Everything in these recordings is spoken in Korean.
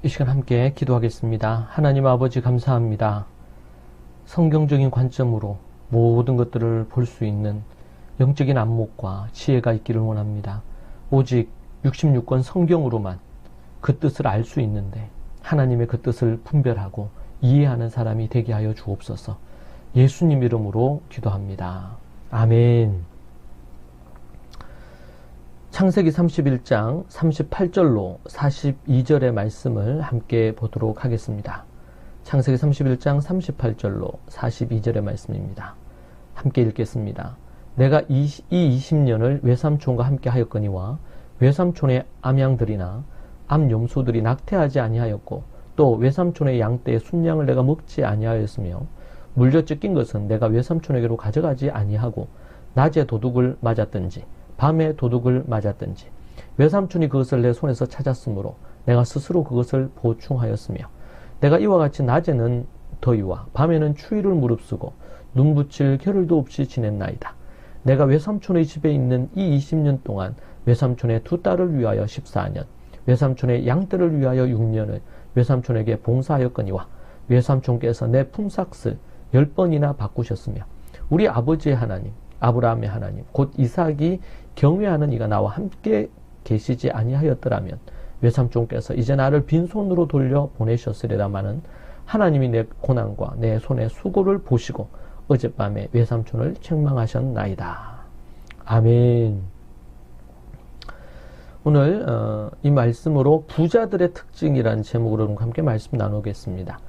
이 시간 함께 기도하겠습니다. 하나님 아버지 감사합니다. 성경적인 관점으로 모든 것들을 볼 수 있는 영적인 안목과 지혜가 있기를 원합니다. 오직 66권 성경으로만 그 뜻을 알 수 있는데 하나님의 그 뜻을 분별하고 이해하는 사람이 되게 하여 주옵소서. 예수님 이름으로 기도합니다. 아멘. 창세기 31장 38절로 42절의 말씀을 함께 보도록 하겠습니다. 창세기 31장 38절로 42절의 말씀입니다. 함께 읽겠습니다. 내가 이 20년을 외삼촌과 함께 하였거니와 외삼촌의 암양들이나 암염소들이 낙태하지 아니하였고 또 외삼촌의 양떼의 순양을 내가 먹지 아니하였으며 물려 찢긴 것은 내가 외삼촌에게로 가져가지 아니하고 낮에 도둑을 맞았든지 밤에 도둑을 맞았든지 외삼촌이 그것을 내 손에서 찾았으므로 내가 스스로 그것을 보충하였으며 내가 이와 같이 낮에는 더위와 밤에는 추위를 무릅쓰고 눈 붙일 겨를도 없이 지냈나이다. 내가 외삼촌의 집에 있는 이 20년 동안 외삼촌의 두 딸을 위하여 14년 외삼촌의 양떼를 위하여 6년을 외삼촌에게 봉사하였거니와 외삼촌께서 내 품삯을 10번이나 바꾸셨으며 우리 아버지의 하나님 아브라함의 하나님 곧 이삭이 경외하는 이가 나와 함께 계시지 아니하였더라면 외삼촌께서 이제 나를 빈손으로 돌려 보내셨으리라마는 하나님이 내 고난과 내 손의 수고를 보시고 어젯밤에 외삼촌을 책망하셨나이다. 아멘. 오늘 이 말씀으로 부자들의 특징이라는 제목으로 함께 말씀 나누겠습니다.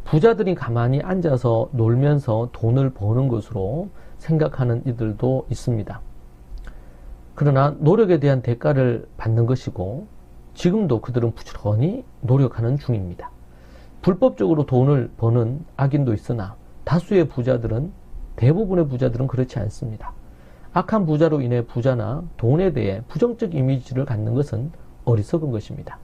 부자들이 가만히 앉아서 놀면서 돈을 버는 것으로 생각하는 이들도 있습니다. 그러나 노력에 대한 대가를 받는 것이고 지금도 그들은 부지런히 노력하는 중입니다. 불법적으로 돈을 버는 악인도 있으나 다수의 부자들은 대부분의 부자들은 그렇지 않습니다. 악한 부자로 인해 부자나 돈에 대해 부정적 이미지를 갖는 것은 어리석은 것입니다.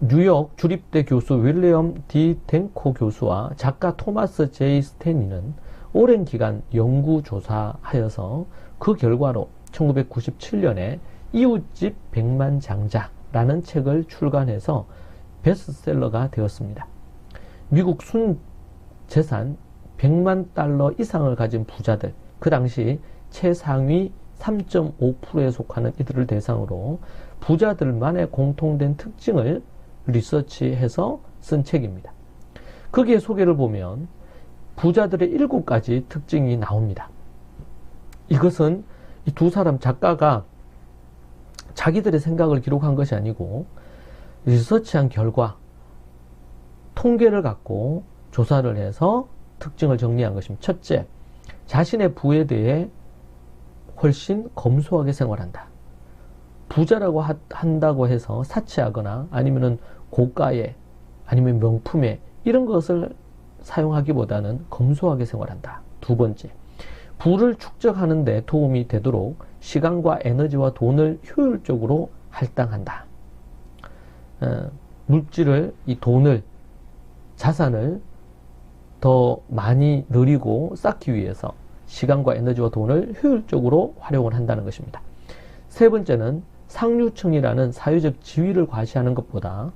뉴욕 주립대 교수 윌리엄 디 덴코 교수와 작가 토마스 제이 스테니는 오랜 기간 연구조사하여서 그 결과로 1997년에 이웃집 백만장자라는 책을 출간해서 베스트셀러가 되었습니다. 미국 순재산 100만 달러 이상을 가진 부자들, 그 당시 최상위 3.5%에 속하는 이들을 대상으로 부자들만의 공통된 특징을 리서치해서 쓴 책입니다. 거기에 소개를 보면 부자들의 7가지 특징이 나옵니다. 이것은 이 두 사람 작가가 자기들의 생각을 기록한 것이 아니고 리서치한 결과 통계를 갖고 조사를 해서 특징을 정리한 것입니다. 첫째, 자신의 부에 대해 훨씬 검소하게 생활한다. 부자라고 한다고 해서 사치하거나 아니면은 고가의 아니면 명품의 이런 것을 사용하기보다는 검소하게 생활한다. 두 번째, 부를 축적하는 데 도움이 되도록 시간과 에너지와 돈을 효율적으로 할당한다. 물질을, 이 돈을, 자산을 더 많이 늘리고 쌓기 위해서 시간과 에너지와 돈을 효율적으로 활용을 한다는 것입니다. 세 번째는 상류층이라는 사회적 지위를 과시하는 것보다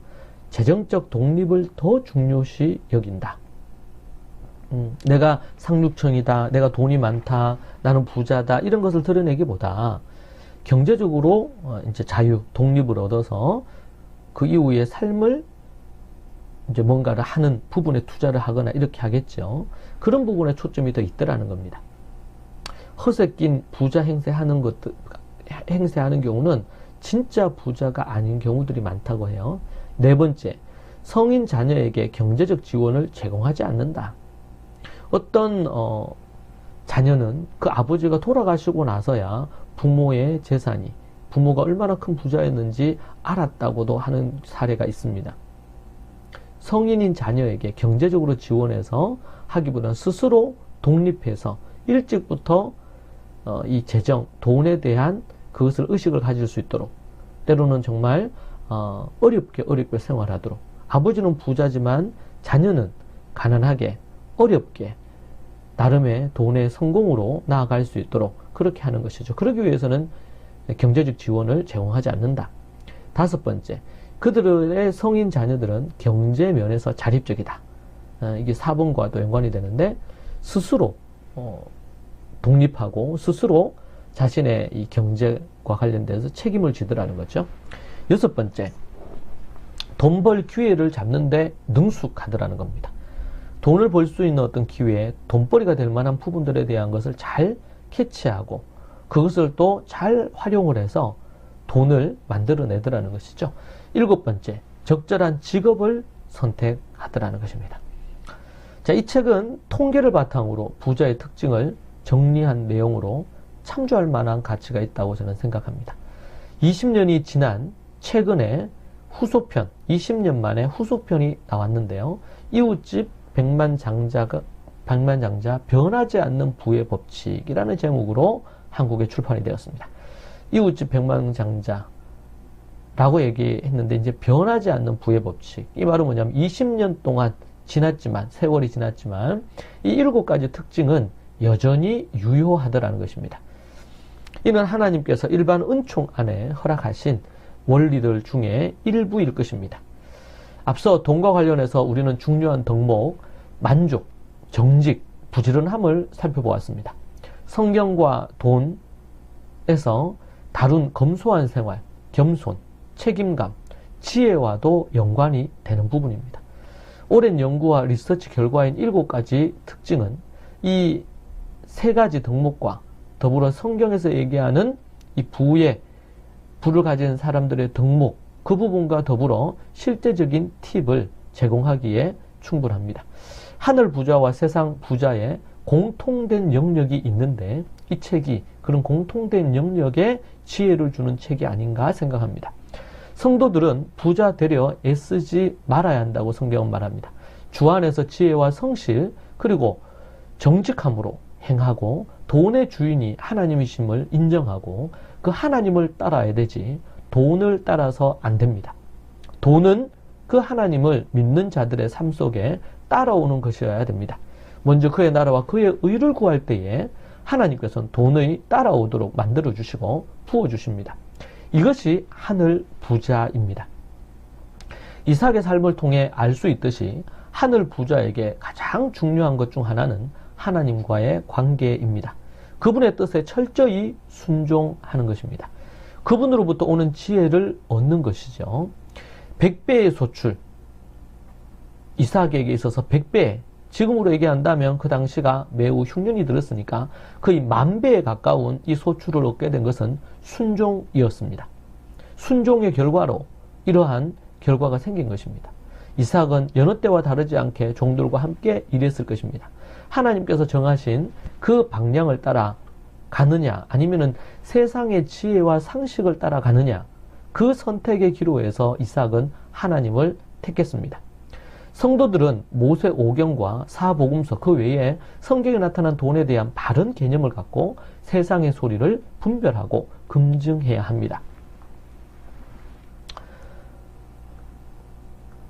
재정적 독립을 더 중요시 여긴다. 내가 상류층이다, 내가 돈이 많다, 나는 부자다, 이런 것을 드러내기보다 경제적으로 이제 자유, 독립을 얻어서 그 이후의 삶을 이제 뭔가를 하는 부분에 투자를 하거나 이렇게 하겠죠. 그런 부분에 초점이 더 있더라는 겁니다. 허세 낀 부자 행세하는 경우는 진짜 부자가 아닌 경우들이 많다고 해요. 네 번째, 성인 자녀에게 경제적 지원을 제공하지 않는다. 어떤 자녀는 그 아버지가 돌아가시고 나서야 부모의 재산이, 부모가 얼마나 큰 부자였는지 알았다고도 하는 사례가 있습니다. 성인인 자녀에게 경제적으로 지원해서 하기보다는 스스로 독립해서 일찍부터 이 재정, 돈에 대한 그것을 의식을 가질 수 있도록, 때로는 정말 어렵게 생활하도록, 아버지는 부자지만 자녀는 가난하게 어렵게 나름의 돈의 성공으로 나아갈 수 있도록 그렇게 하는 것이죠. 그러기 위해서는 경제적 지원을 제공하지 않는다. 다섯 번째, 그들의 성인 자녀들은 경제 면에서 자립적이다. 이게 4번과도 연관이 되는데 스스로 독립하고 스스로 자신의 이 경제과 관련돼서 책임을 지더라는 거죠. 6번째, 돈 벌 기회를 잡는데 능숙하더라는 겁니다. 돈을 벌 수 있는 어떤 기회에 돈벌이가 될 만한 부분들에 대한 것을 잘 캐치하고 그것을 또 잘 활용을 해서 돈을 만들어내더라는 것이죠. 7번째, 적절한 직업을 선택하더라는 것입니다. 자, 이 책은 통계를 바탕으로 부자의 특징을 정리한 내용으로 참조할 만한 가치가 있다고 저는 생각합니다. 20년이 지난 최근에 후소편, 20년 만에 후소편이 나왔는데요. 이웃집 백만장자 변하지 않는 부의 법칙이라는 제목으로 한국에 출판이 되었습니다. 이웃집 백만장자라고 얘기했는데 이제 변하지 않는 부의 법칙. 이 말은 뭐냐면 20년 동안 지났지만, 세월이 지났지만 이 7가지 특징은 여전히 유효하더라는 것입니다. 이는 하나님께서 일반 은총 안에 허락하신 원리들 중에 일부일 것입니다. 앞서 돈과 관련해서 우리는 중요한 덕목, 만족, 정직, 부지런함을 살펴보았습니다. 성경과 돈에서 다룬 검소한 생활, 겸손, 책임감, 지혜와도 연관이 되는 부분입니다. 오랜 연구와 리서치 결과인 7가지 특징은 이 3가지 덕목과 더불어 성경에서 얘기하는 이 부를 가진 사람들의 덕목, 그 부분과 더불어 실제적인 팁을 제공하기에 충분합니다. 하늘 부자와 세상 부자의 공통된 영역이 있는데 이 책이 그런 공통된 영역에 지혜를 주는 책이 아닌가 생각합니다. 성도들은 부자 되려 애쓰지 말아야 한다고 성경은 말합니다. 주 안에서 지혜와 성실 그리고 정직함으로 행하고 돈의 주인이 하나님이심을 인정하고 그 하나님을 따라야 되지 돈을 따라서 안 됩니다. 돈은 그 하나님을 믿는 자들의 삶 속에 따라오는 것이어야 됩니다. 먼저 그의 나라와 그의 의를 구할 때에 하나님께서는 돈의 따라오도록 만들어주시고 부어주십니다. 이것이 하늘 부자입니다. 이삭의 삶을 통해 알 수 있듯이 하늘 부자에게 가장 중요한 것 중 하나는 하나님과의 관계입니다. 그분의 뜻에 철저히 순종하는 것입니다. 그분으로부터 오는 지혜를 얻는 것이죠. 100배의 소출, 이삭에게 있어서 100배, 지금으로 얘기한다면 그 당시가 매우 흉년이 들었으니까 거의 10,000배에 가까운 이 소출을 얻게 된 것은 순종이었습니다. 순종의 결과로 이러한 결과가 생긴 것입니다. 이삭은 여느 때와 다르지 않게 종들과 함께 일했을 것입니다. 하나님께서 정하신 그 방향을 따라 가느냐 아니면은 세상의 지혜와 상식을 따라 가느냐 그 선택의 기로에서 이삭은 하나님을 택했습니다. 성도들은 모세 오경과 사복음서 그 외에 성경에 나타난 돈에 대한 바른 개념을 갖고 세상의 소리를 분별하고 검증해야 합니다.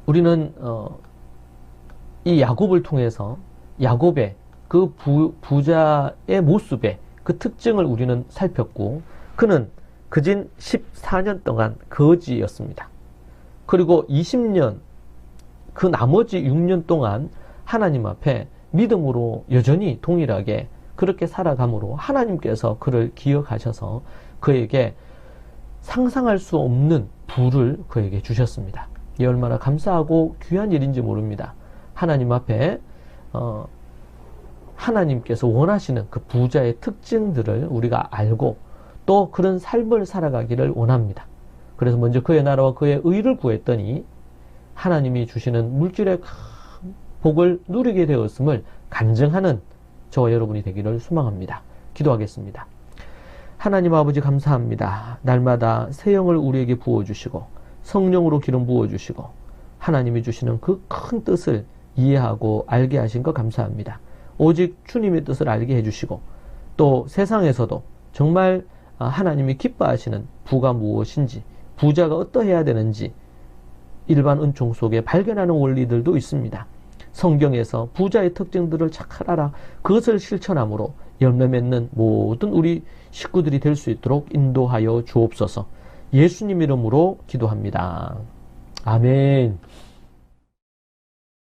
우리는 이 야곱을 통해서 야곱의 그 부자의 모습의 그 특징을 우리는 살폈고 그는 그진 14년 동안 거지였습니다. 그리고 20년 그 나머지 6년 동안 하나님 앞에 믿음으로 여전히 동일하게 그렇게 살아감으로 하나님께서 그를 기억하셔서 그에게 상상할 수 없는 부를 그에게 주셨습니다. 이 얼마나 감사하고 귀한 일인지 모릅니다. 하나님 앞에 하나님께서 원하시는 그 부자의 특징들을 우리가 알고 또 그런 삶을 살아가기를 원합니다. 그래서 먼저 그의 나라와 그의 의를 구했더니 하나님이 주시는 물질의 큰 복을 누리게 되었음을 간증하는 저와 여러분이 되기를 소망합니다. 기도하겠습니다. 하나님 아버지 감사합니다. 날마다 새 영을 우리에게 부어주시고 성령으로 기름 부어주시고 하나님이 주시는 그 큰 뜻을 이해하고 알게 하신 것 감사합니다. 오직 주님의 뜻을 알게 해주시고 또 세상에서도 정말 하나님이 기뻐하시는 부가 무엇인지 부자가 어떠해야 되는지 일반 은총 속에 발견하는 원리들도 있습니다. 성경에서 부자의 특징들을 잘 알아 그것을 실천함으로 열매 맺는 모든 우리 식구들이 될 수 있도록 인도하여 주옵소서. 예수님 이름으로 기도합니다. 아멘.